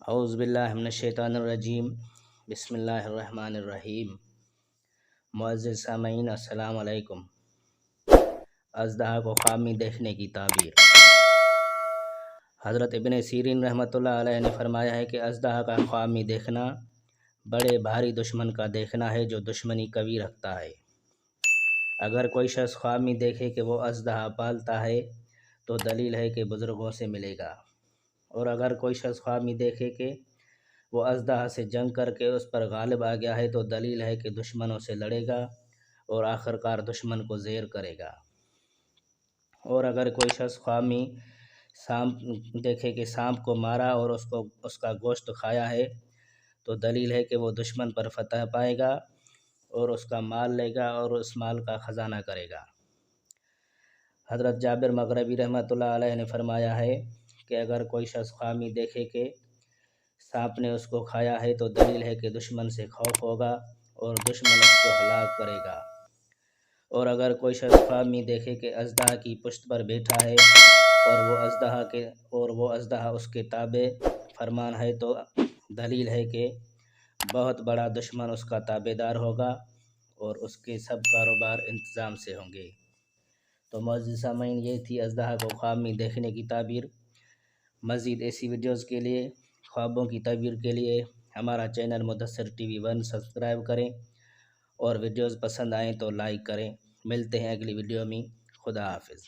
اعوذ باللہ من الشیطان الرجیم، بسم اللہ الرحمن الرحیم۔ معزز سامعین، السلام علیکم۔ اژدہا کو خواب میں دیکھنے کی تعبیر۔ حضرت ابن سیرین رحمۃ اللہ علیہ نے فرمایا ہے کہ اژدہا کا خواب میں دیکھنا بڑے بھاری دشمن کا دیکھنا ہے جو دشمنی قوی رکھتا ہے۔ اگر کوئی شخص خواب میں دیکھے کہ وہ اژدہا پالتا ہے تو دلیل ہے کہ بزرگوں سے ملے گا، اور اگر کوئی شخص خواب میں دیکھے کہ وہ اژدہا سے جنگ کر کے اس پر غالب آ گیا ہے تو دلیل ہے کہ دشمنوں سے لڑے گا اور آخرکار دشمن کو زیر کرے گا۔ اور اگر کوئی شخص خواب میں سانپ دیکھے کہ سانپ کو مارا اور اس کا گوشت کھایا ہے تو دلیل ہے کہ وہ دشمن پر فتح پائے گا اور اس کا مال لے گا اور اس مال کا خزانہ کرے گا۔ حضرت جابر مغربی رحمۃ اللہ علیہ نے فرمایا ہے کہ اگر کوئی شخص خواب میں دیکھے کہ سانپ نے اس کو کھایا ہے تو دلیل ہے کہ دشمن سے خوف ہوگا اور دشمن اس کو ہلاک کرے گا۔ اور اگر کوئی شخص خواب میں دیکھے کہ اژدہا کی پشت پر بیٹھا ہے اور وہ اژدہا اس کے تابع فرمان ہے تو دلیل ہے کہ بہت بڑا دشمن اس کا تابع دار ہوگا اور اس کے سب کاروبار انتظام سے ہوں گے۔ تو معزز سامعین، یہ تھی اژدہا کو خواب میں دیکھنے کی تعبیر۔ مزید ایسی ویڈیوز کے لیے، خوابوں کی تعبیر کے لیے ہمارا channel Mudassar T V 1 subscribe کریں، اور ویڈیوز پسند آئیں تو لائک کریں۔ ملتے ہیں اگلی ویڈیو میں۔ خدا حافظ۔